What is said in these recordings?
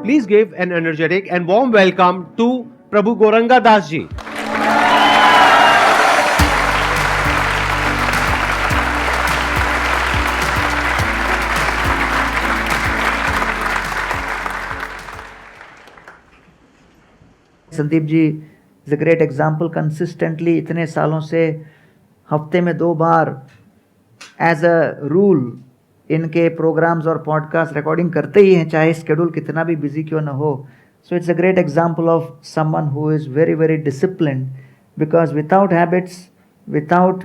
Please give an energetic and warm welcome to Prabhu Goranga Das ji. Sandeep ji is a great example. Consistently इतने सालों से हफ्ते में 2 बार एज अ रूल इनके प्रोग्राम्स और पॉडकास्ट रिकॉर्डिंग करते ही हैं, चाहे शेड्यूल कितना भी बिजी क्यों ना हो. So it's a great example of someone who is very very disciplined, because without habits, without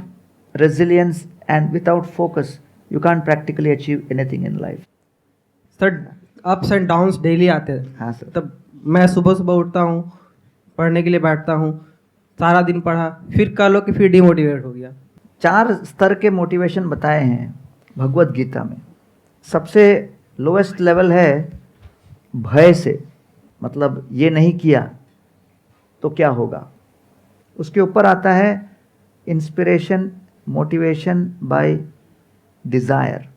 resilience and without focus you can practically achieve anything in life. Sir, ups and downs daily आते हैं. हाँ sir. तब मैं सुबह सुबह उठता हूँ, पढ़ने के लिए बैठता हूँ, सारा दिन पढ़ा, फिर कह लो कि फिर डिमोटिवेट हो गया. 4 स्तर के मोटिवेशन बताए हैं भगवत गीता में. सबसे लोएस्ट लेवल है भय से, मतलब ये नहीं किया तो क्या होगा. उसके ऊपर आता है इंस्पिरेशन, मोटिवेशन बाय डिज़ायर,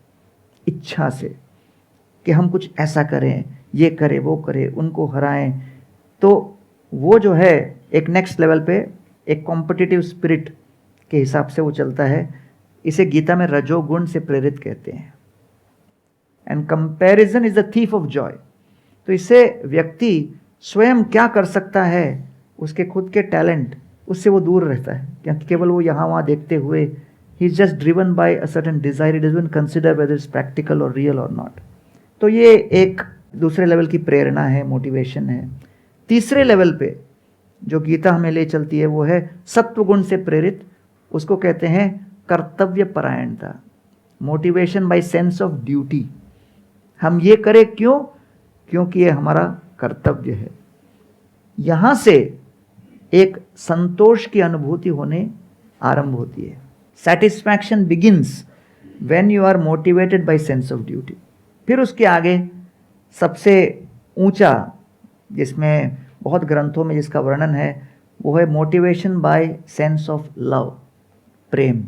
इच्छा से कि हम कुछ ऐसा करें, ये करें, वो करें, उनको हराएं. तो वो जो है एक नेक्स्ट लेवल पे एक कॉम्पिटिटिव स्पिरिट के हिसाब से वो चलता है. इसे गीता में रजोगुण से प्रेरित कहते हैं. And comparison is the thief of Joy. तो इससे व्यक्ति स्वयं क्या कर सकता है, उसके खुद के टैलेंट, उससे वो दूर रहता है, क्योंकि केवल वो यहाँ वहाँ देखते हुए he is just driven by a certain desire. It doesn't consider whether it's practical और रियल और नॉट. तो ये एक दूसरे लेवल की प्रेरणा है, मोटिवेशन है. तीसरे लेवल पे जो गीता हमें ले चलती है वो है सत्वगुण से प्रेरित. उसको कहते हैं कर्तव्य परायणता, motivation by sense of duty. हम ये करें क्यों? क्योंकि ये हमारा कर्तव्य है. यहाँ से एक संतोष की अनुभूति होने आरंभ होती है. Satisfaction begins when you are motivated by sense of duty. फिर उसके आगे सबसे ऊंचा, जिसमें बहुत ग्रंथों में जिसका वर्णन है, वो है motivation by sense of love, प्रेम.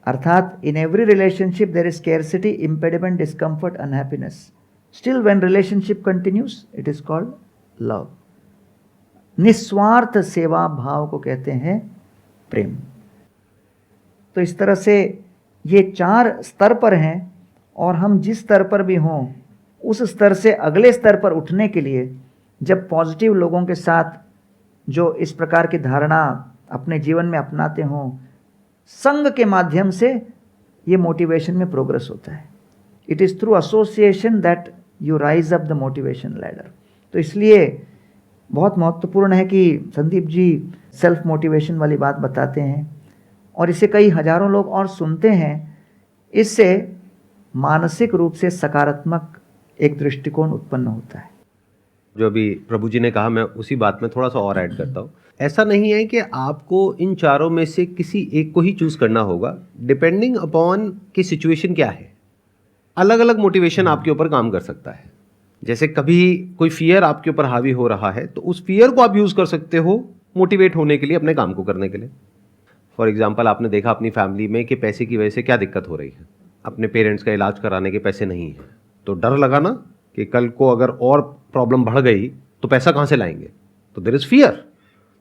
अर्थात in every relationship there is scarcity, impediment, discomfort, unhappiness. Still when relationship continues it is called love. निस्वार्थ सेवा भाव को कहते हैं प्रेम. तो इस तरह से ये 4 स्तर पर हैं, और हम जिस स्तर पर भी हों उस स्तर से अगले स्तर पर उठने के लिए जब पॉजिटिव लोगों के साथ जो इस प्रकार की धारणा अपने जीवन में अपनाते हों, संग के माध्यम से ये मोटिवेशन में प्रोग्रेस होता है. It is through association that you rise up the motivation ladder. तो इसलिए बहुत महत्वपूर्ण है कि संदीप जी सेल्फ मोटिवेशन वाली बात बताते हैं, और इसे कई हजारों लोग और सुनते हैं. इससे मानसिक रूप से सकारात्मक एक दृष्टिकोण उत्पन्न होता है. जो अभी प्रभु जी ने कहा, मैं उसी बात में थोड़ा सा और ऐड करता हूँ. ऐसा नहीं है कि आपको इन चारों में से किसी एक को ही चूज करना होगा. डिपेंडिंग अपॉन कि सिचुएशन क्या है, अलग अलग मोटिवेशन आपके ऊपर काम कर सकता है. जैसे कभी कोई फियर आपके ऊपर हावी हो रहा है, तो उस फियर को आप यूज कर सकते हो मोटिवेट होने के लिए, अपने काम को करने के लिए. फॉर एग्जाम्पल, आपने देखा अपनी फैमिली में कि पैसे की वजह से क्या दिक्कत हो रही है, अपने पेरेंट्स का इलाज कराने के पैसे नहीं है, तो डर लगा ना कि कल को अगर और प्रॉब्लम बढ़ गई तो पैसा कहां से लाएंगे. तो देयर इज फियर.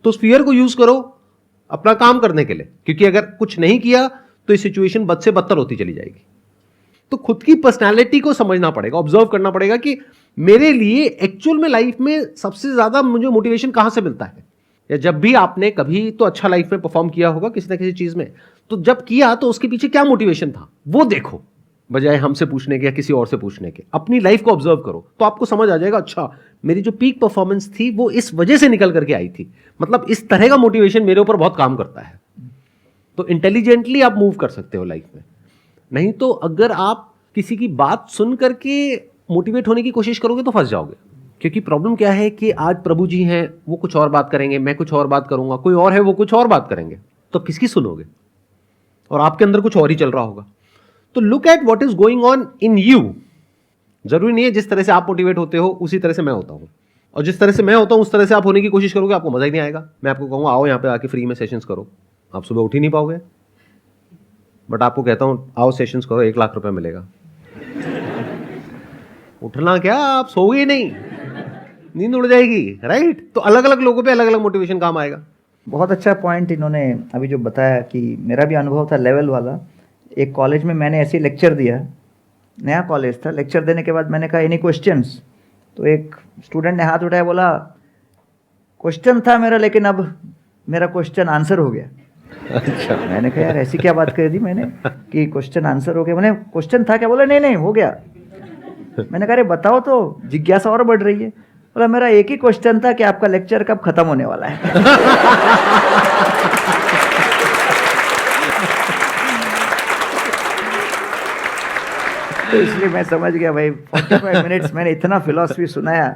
तो उस फियर को यूज करो अपना काम करने के लिए, क्योंकि अगर कुछ नहीं किया तो ये सिचुएशन बद से बदतर होती चली जाएगी. तो खुद की पर्सनैलिटी को समझना पड़ेगा, ऑब्जर्व करना पड़ेगा कि मेरे लिए एक्चुअल में लाइफ में सबसे ज्यादा मुझे मोटिवेशन कहां से मिलता है. या जब भी आपने कभी तो अच्छा लाइफ में परफॉर्म किया होगा किसी ना किसी चीज में, तो जब किया तो उसके पीछे क्या मोटिवेशन था वो देखो, बजाय हमसे पूछने के या किसी और से पूछने के. अपनी लाइफ को ऑब्जर्व करो तो आपको समझ आ जाएगा, अच्छा मेरी जो पीक परफॉर्मेंस थी वो इस वजह से निकल करके आई थी, मतलब इस तरह का मोटिवेशन मेरे ऊपर बहुत काम करता है. तो इंटेलिजेंटली आप मूव कर सकते हो लाइफ में. नहीं तो अगर आप किसी की बात सुन करके मोटिवेट होने की कोशिश करोगे तो फंस जाओगे. क्योंकि प्रॉब्लम क्या है कि आज प्रभु जी हैं, वो कुछ और बात करेंगे, मैं कुछ और बात करूंगा, कोई और है वो कुछ और बात करेंगे, तो किसकी सुनोगे? और आपके अंदर कुछ और ही चल रहा होगा. तो look at what is going on in you. जरूरी नहीं है जिस तरह से आप मोटिवेट होते हो उसी तरह से मैं होता हूं, और जिस तरह से मैं होता हूं उस तरह से आप होने की कोशिश करोगे, आपको मजा ही नहीं आएगा. मैं आपको कहूंगा आओ यहाँ पे आके फ्री में सेशंस करो, आप सुबह उठ ही नहीं पाओगे. बट आपको कहता हूं आओ सेशंस करो, 1 लाख रुपए मिलेगा. उठना क्या, आप सोओगे नहीं. नींद उड़ जाएगी, राइट? तो अलग अलग लोगों पे अलग अलग मोटिवेशन काम आएगा। बहुत अच्छा पॉइंट इन्होंने अभी जो बताया कि मेरा भी अनुभव था लेवल वाला। एक कॉलेज में मैंने ऐसे लेक्चर दिया, नया कॉलेज था। लेक्चर देने के बाद मैंने कहा एनी क्वेश्चंस, तो एक स्टूडेंट ने हाथ उठाया, बोला क्वेश्चन था मेरा लेकिन अब मेरा क्वेश्चन आंसर हो गया। अच्छा, मैंने कहा यार ऐसी क्या बात कर दी मैंने कि क्वेश्चन आंसर हो गया। मैंने क्वेश्चन था क्या? बोला नहीं नहीं हो गया। मैंने कहा अरे बताओ तो, जिज्ञासा और बढ़ रही है। बोला मेरा एक ही क्वेश्चन था कि आपका लेक्चर कब खत्म होने वाला है। तो इसलिए मैं समझ गया भाई 45 मिनट्स मैंने इतना फिलॉसफी सुनाया,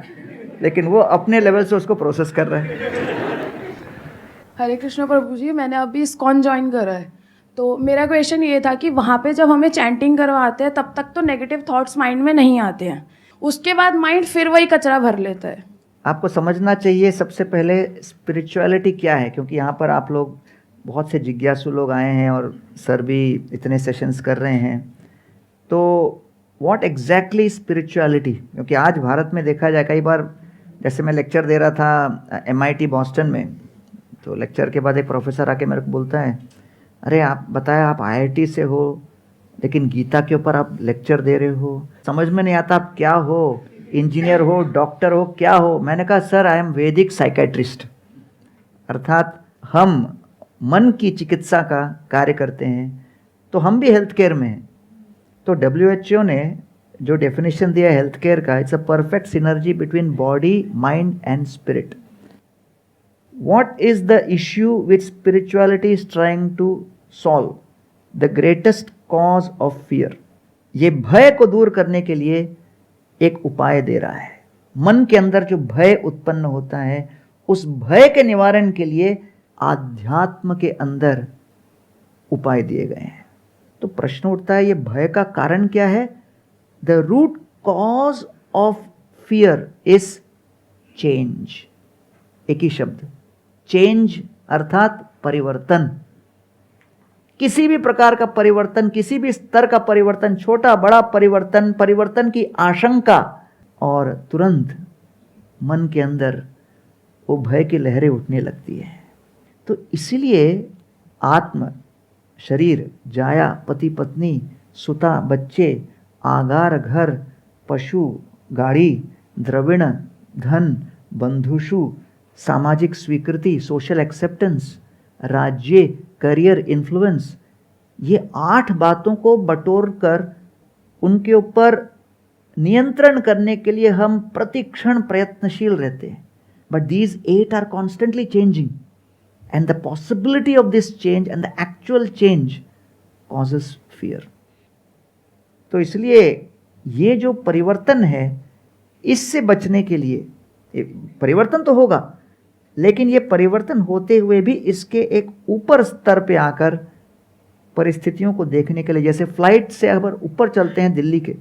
लेकिन वो अपने लेवल से उसको प्रोसेस कर रहा है। हरे कृष्ण प्रभु जी, मैंने अभी इस्कॉन ज्वाइन करा है, तो मेरा क्वेश्चन ये था कि वहाँ पे जब हमें चैंटिंग करवाते हैं तब तक तो नेगेटिव थॉट्स माइंड में नहीं आते हैं, उसके बाद माइंड फिर वही कचरा भर लेता है। आपको समझना चाहिए सबसे पहले स्पिरिचुअलिटी क्या है, क्योंकि यहाँ पर आप लोग बहुत से जिज्ञासु लोग आए हैं और सर भी इतने सेशंस कर रहे हैं। तो व्हाट एग्जैक्टली स्पिरिचुअलिटी, क्योंकि आज भारत में देखा जाए कई बार, जैसे मैं लेक्चर दे रहा था MIT बॉस्टन में, तो लेक्चर के बाद एक प्रोफेसर आके मेरे को बोलता है, अरे आप बताया आप IIT से हो लेकिन गीता के ऊपर आप लेक्चर दे रहे हो, समझ में नहीं आता आप क्या हो, इंजीनियर हो, डॉक्टर हो, क्या हो? मैंने कहा सर आई एम वैदिक साइकेट्रिस्ट, अर्थात हम मन की चिकित्सा का कार्य करते हैं, तो हम भी हेल्थ केयर में हैं। तो WHO ने जो डेफिनेशन दिया है हेल्थ केयर का, it's a perfect synergy between body, mind and spirit. What is the issue which spirituality is trying to solve? The greatest cause of fear. ये भय को दूर करने के लिए एक उपाय दे रहा है। मन के अंदर जो भय उत्पन्न होता है, उस भय के निवारण के लिए आध्यात्म के अंदर उपाय दिए गए हैं। तो प्रश्न उठता है ये भय का कारण क्या है? The root cause of fear is change. एक ही शब्द, चेंज अर्थात परिवर्तन। किसी भी प्रकार का परिवर्तन, किसी भी स्तर का परिवर्तन, छोटा बड़ा परिवर्तन, परिवर्तन की आशंका, और तुरंत मन के अंदर वो भय की लहरें उठने लगती है। तो इसीलिए आत्म, शरीर, जाया, पति पत्नी, सुता, बच्चे, आगार, घर, पशु, गाड़ी, द्रविण, धन, बंधुषु, सामाजिक स्वीकृति, सोशल एक्सेप्टेंस, राज्य, करियर, इन्फ्लुएंस, ये 8 बातों को बटोर कर उनके ऊपर नियंत्रण करने के लिए हम प्रतिक्षण प्रयत्नशील रहते हैं। But these 8 are constantly changing and the possibility of this change and the actual change causes fear. तो इसलिए ये जो परिवर्तन है, इससे बचने के लिए, परिवर्तन तो होगा लेकिन ये परिवर्तन होते हुए भी इसके एक ऊपर स्तर पे आकर परिस्थितियों को देखने के लिए, जैसे फ्लाइट से अगर ऊपर चलते हैं दिल्ली के,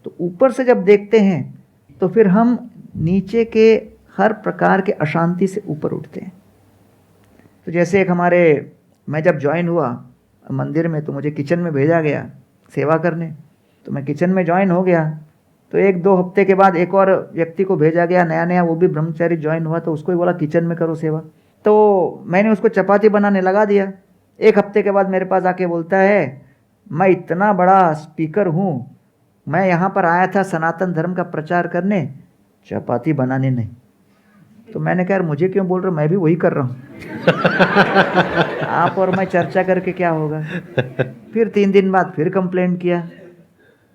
तो ऊपर से जब देखते हैं तो फिर हम नीचे के हर प्रकार के अशांति से ऊपर उठते हैं। तो जैसे एक मैं जब ज्वाइन हुआ मंदिर में, तो मुझे किचन में भेजा गया सेवा करने, तो मैं किचन में ज्वाइन हो गया। तो 1-2 हफ्ते के बाद एक और व्यक्ति को भेजा गया नया नया, वो भी ब्रह्मचारी ज्वाइन हुआ, तो उसको भी बोला किचन में करो सेवा। तो मैंने उसको चपाती बनाने लगा दिया। 1 हफ्ते के बाद मेरे पास आके बोलता है, मैं इतना बड़ा स्पीकर हूँ, मैं यहाँ पर आया था सनातन धर्म का प्रचार करने, चपाती बनाने नहीं। तो मैंने कहा यार मुझे क्यों बोल रहे हो, मैं भी वही कर रहा हूँ। आप और मैं चर्चा करके क्या होगा। फिर 3 दिन बाद फिर कंप्लेंट किया,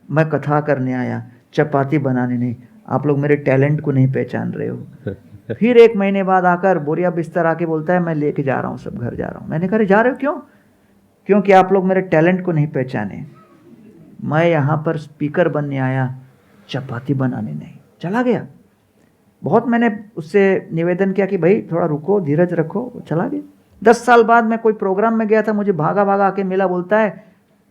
मैं कथा करने आया, चपाती बनाने नहीं, आप लोग मेरे टैलेंट को नहीं पहचान रहे हो। फिर 1 महीने बाद आकर बोरिया बिस्तर आके बोलता है मैं लेके जा रहा हूँ, सब घर जा रहा हूँ। मैंने कहा जा रहे हो क्यों? क्योंकि आप लोग मेरे टैलेंट को नहीं पहचाने, मैं यहाँ पर स्पीकर बनने आया, चपाती बनाने नहीं। चला गया। बहुत मैंने उससे निवेदन किया कि भाई थोड़ा रुको, धीरज रखो, चला गया। 10 साल बाद मैं कोई प्रोग्राम में गया था, मुझे भागा भागा आके मिला, बोलता है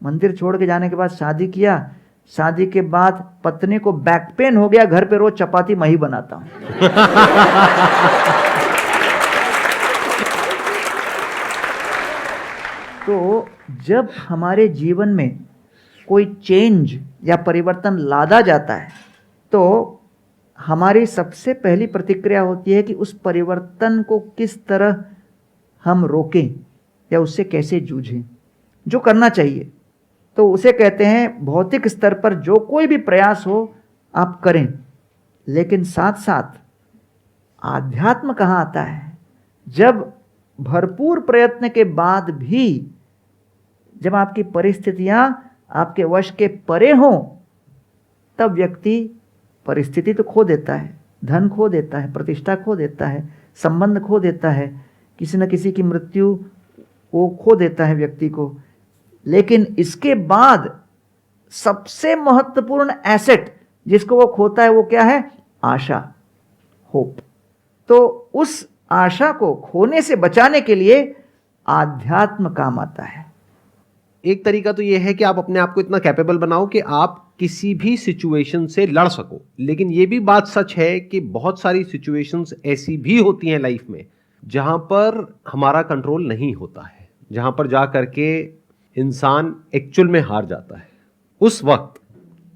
मंदिर छोड़ के जाने के बाद शादी किया, शादी के बाद पत्नी को बैक पेन हो गया, घर पे रोज चपाती मैं ही बनाता हूं। तो जब हमारे जीवन में कोई चेंज या परिवर्तन लादा जाता है, तो हमारी सबसे पहली प्रतिक्रिया होती है कि उस परिवर्तन को किस तरह हम रोकें या उससे कैसे जूझें, जो करना चाहिए। तो उसे कहते हैं भौतिक स्तर पर जो कोई भी प्रयास हो आप करें, लेकिन साथ साथ आध्यात्म कहाँ आता है? जब भरपूर प्रयत्न के बाद भी जब आपकी परिस्थितियां आपके वश के परे हों, तब व्यक्ति परिस्थिति तो खो देता है, धन खो देता है, प्रतिष्ठा खो देता है, संबंध खो देता है, किसी न किसी की मृत्यु वो खो देता है व्यक्ति को। लेकिन इसके बाद सबसे महत्वपूर्ण एसेट जिसको वो खोता है वो क्या है? आशा, होप। तो उस आशा को खोने से बचाने के लिए आध्यात्म काम आता है। एक तरीका तो ये है कि आप अपने आप को इतना कैपेबल बनाओ कि आप किसी भी सिचुएशन से लड़ सको। लेकिन ये भी बात सच है कि बहुत सारी सिचुएशंस ऐसी भी होती हैं लाइफ में जहां पर हमारा कंट्रोल नहीं होता है, जहां पर जा करके इंसान एक्चुअल में हार जाता है। उस वक्त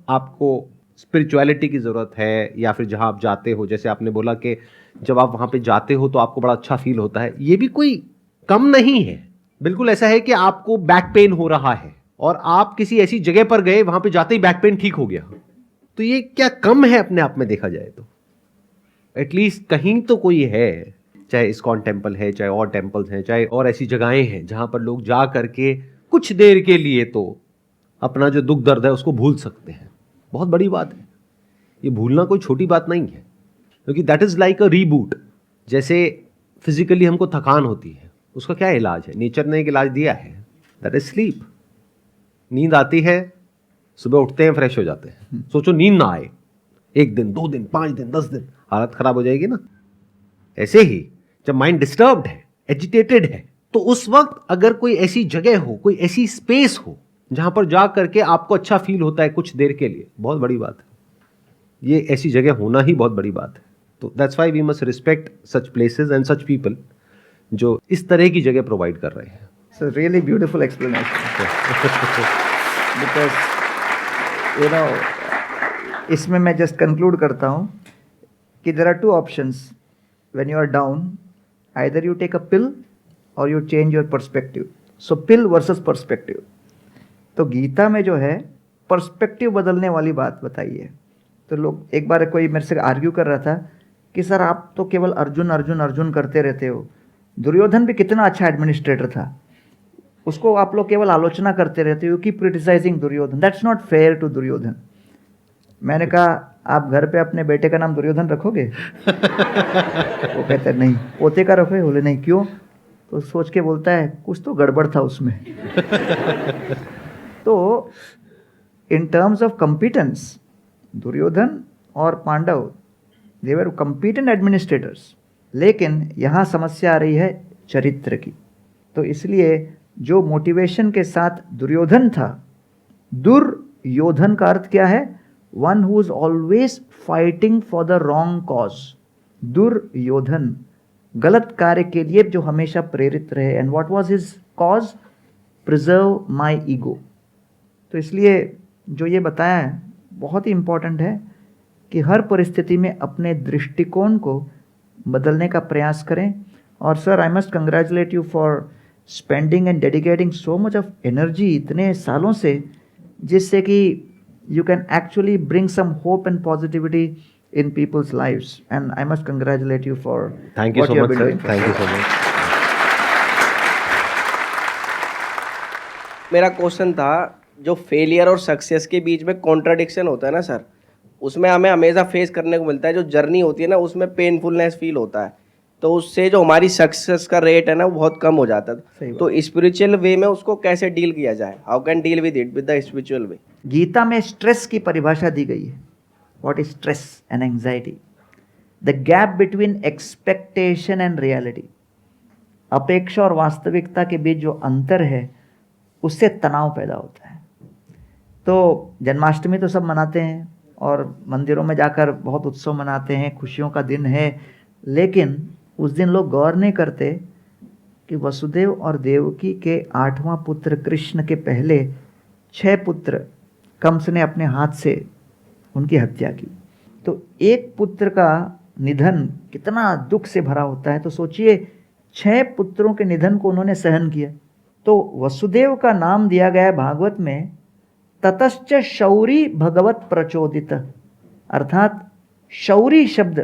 आपको स्पिरिचुअलिटी की ज़रूरत है, या फिर जहां आप जाते हो, जैसे आपने बोला कि जब आप वहां पे जाते हो तो आपको बड़ा अच्छा फील होता है, ये भी कोई कम नहीं है। बिल्कुल ऐसा है कि आपको बैक पेन हो रहा है और आप किसी ऐसी जगह पर गए वहां पे जाते ही बैक पेन ठीक हो गया, तो ये क्या कम है अपने आप में देखा जाए तो? एटलीस्ट कहीं तो कोई है, चाहे इस्कॉन टेम्पल है, चाहे और टेम्पल्स हैं, चाहे और ऐसी जगहें हैं जहां पर लोग जा करके कुछ देर के लिए तो अपना जो दुख दर्द है उसको भूल सकते हैं। बहुत बड़ी बात है, ये भूलना कोई छोटी बात नहीं है, क्योंकि that is like a reboot. जैसे फिजिकली हमको थकान होती है, उसका क्या इलाज है? नेचर ने एक इलाज दिया है, दैट इज स्लीप। नींद आती है, सुबह उठते हैं, फ्रेश हो जाते हैं। सोचो नींद ना आए, 1 दिन 2 दिन 5 दिन 10 दिन, हालत खराब हो जाएगी ना। ऐसे ही जब माइंड डिस्टर्ब्ड है, एजिटेटेड है, तो उस वक्त अगर कोई ऐसी जगह हो, कोई ऐसी स्पेस हो जहां पर जा करके आपको अच्छा फील होता है कुछ देर के लिए, बहुत बड़ी बात है। ये ऐसी जगह होना ही बहुत बड़ी बात है। तो that's why we must respect such places and such people जो इस तरह की जगह प्रोवाइड कर रहे हैं। So really beautiful explanation. Because you know, इसमें मैं just conclude करता हूँ कि there are 2 options when you are down. Either you take a pill or you change your perspective. So pill versus perspective. तो गीता में जो है पर्सपेक्टिव बदलने वाली बात बताई है। तो लोग, एक बार कोई मेरे से आर्ग्यू कर रहा था कि सर आप तो केवल अर्जुन अर्जुन अर्जुन करते रहते हो, दुर्योधन भी कितना अच्छा एडमिनिस्ट्रेटर था, उसको आप लोग केवल आलोचना करते रहते हो, keep criticising Duryodhan, that's not fair to Duryodhan. मैंने कहा आप घर पे अपने बेटे का नाम दुर्योधन रखोगे? वो कहते हैं नहीं। पोते का रखोगे? बोले नहीं। क्यों? तो सोच के बोलता है कुछ तो गड़बड़ था उसमें। तो in terms of competence, Duryodhan और Pandav they were competent administrators, लेकिन यहाँ समस्या आ रही है चरित्र की। तो इसलिए जो मोटिवेशन के साथ दुर्योधन था, दुर्योधन का अर्थ क्या है? One who is always fighting for the wrong cause. Duryodhan गलत कार्य के लिए जो हमेशा प्रेरित रहे। And what was his cause? Preserve my ego. तो इसलिए जो ये बताया है बहुत ही इम्पोर्टेंट है कि हर परिस्थिति में अपने दृष्टिकोण को बदलने का प्रयास करें। और sir, I must congratulate you for spending and dedicating so much of energy इतने सालों से, जिससे कि you can actually bring some hope and positivity in people's lives. And I must congratulate you for thank you so much sir, thank you so much. मेरा question था, जो failure और success के बीच में कॉन्ट्राडिक्शन होता है ना सर, उसमें हमें हमेशा फेस करने को मिलता है। जो जर्नी होती है ना, उसमें पेनफुलनेस फील होता है, तो उससे जो हमारी सक्सेस का रेट है ना वो बहुत कम हो जाता है। तो स्पिरिचुअल वे में उसको कैसे डील किया जाए? How can deal with it with the spiritual way? Gita में स्ट्रेस की परिभाषा दी गई है। What is stress and anxiety? The gap between expectation and reality. अपेक्षा और वास्तविकता के बीच जो अंतर है, उससे तनाव पैदा होता है। तो जन्माष्टमी तो सब मनाते हैं और मंदिरों में जाकर बहुत उत्सव मनाते हैं, खुशियों का दिन है, लेकिन उस दिन लोग गौर नहीं करते कि वसुदेव और देवकी के 8वां पुत्र कृष्ण के पहले 6 पुत्र कंस ने अपने हाथ से उनकी हत्या की। तो एक पुत्र का निधन कितना दुख से भरा होता है। तो सोचिए 6 पुत्रों के निधन को उन्होंने सहन किया। तो वसुदेव का नाम दिया गया है भागवत में ततश्च शौरी भगवत प्रचोदित, अर्थात शौरी शब्द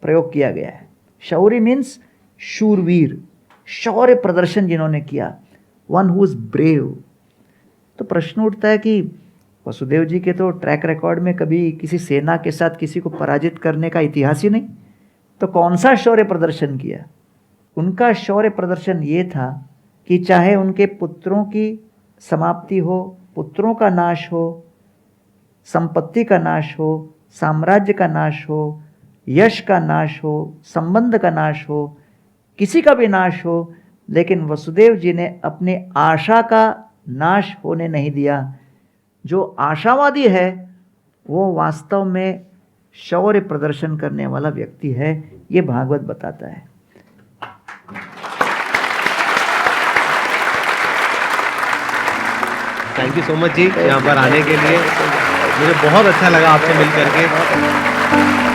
प्रयोग किया गया है। शौरी मीन्स शूरवीर, शौर्य प्रदर्शन जिन्होंने किया, वन हु इज ब्रेव। तो प्रश्न उठता है कि वसुदेव जी के तो ट्रैक रिकॉर्ड में कभी किसी सेना के साथ किसी को पराजित करने का इतिहास ही नहीं, तो कौन सा शौर्य प्रदर्शन किया? उनका शौर्य प्रदर्शन ये था कि चाहे उनके पुत्रों की समाप्ति हो, पुत्रों का नाश हो, संपत्ति का नाश हो, साम्राज्य का नाश हो, यश का नाश हो, संबंध का नाश हो, किसी का भी नाश हो, लेकिन वसुदेव जी ने अपनी आशा का नाश होने नहीं दिया। जो आशावादी है वो वास्तव में शौर्य प्रदर्शन करने वाला व्यक्ति है, ये भागवत बताता है। थैंक यू सो मच जी यहाँ पर आने के लिए, मुझे बहुत अच्छा लगा आपसे मिल करके।